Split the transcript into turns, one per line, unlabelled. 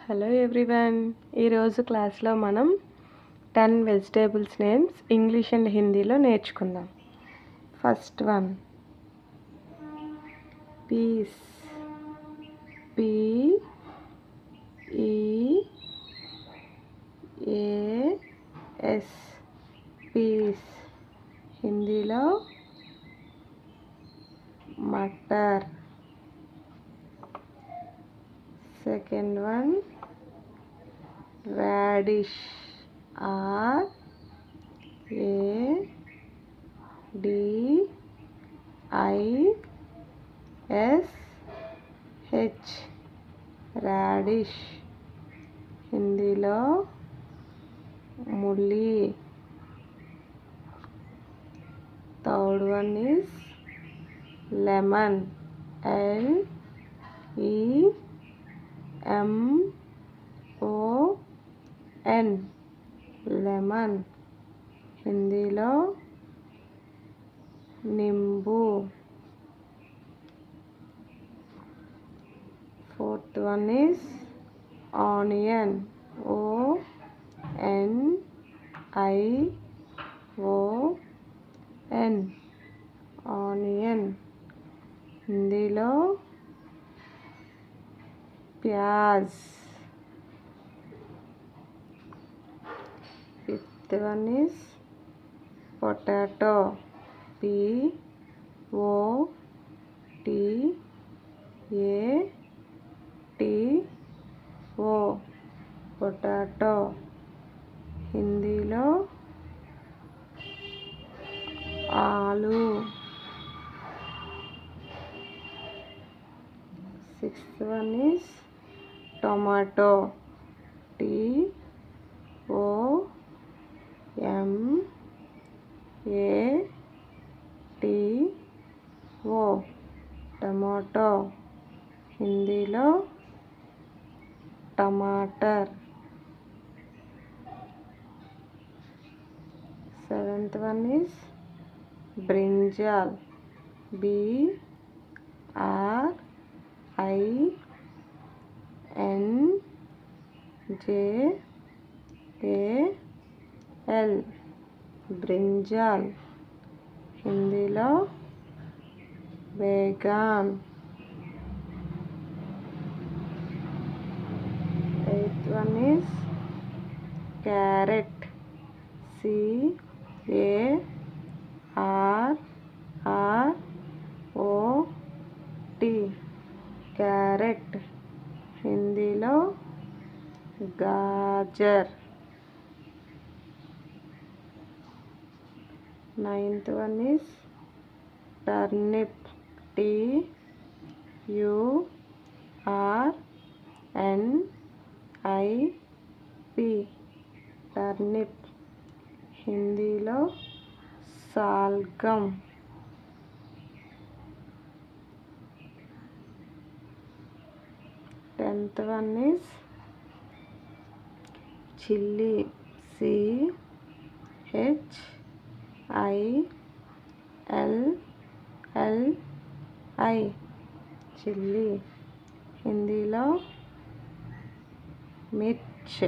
Hello everyone. ఈరోజు క్లాస్లో మనం 10 వెజిటేబుల్స్ నేమ్స్ ఇంగ్లీష్ అండ్ హిందీలో నేర్చుకుందాం. First one peas. PEAS peas. హిందీలో మటర్. Second one radish. RADISH radish. హిందీలో ములి. Third one is lemon. LEMON lemon. హిందీలో నింబు. Fourth one is onion. ONION onion. హిందీలో ప్యాజ్. Fifth one is potato. POTATO potato. హిందీలో ఆలు. Sixth one is tomato. TOMATO tomato. హిందీలో టమాటర్. Seventh one is brinjal. BRINJAL brinjal. హిందీలో బేగాన్. Eighth one is carrot. CARROT carrot. హిందీలో గాజర్. Ninth one is turnip. TURNIP turnip. హిందీలో సాల్గం. 10th one is chilli. CHILLI chilli. హిందీలో మిర్చ్.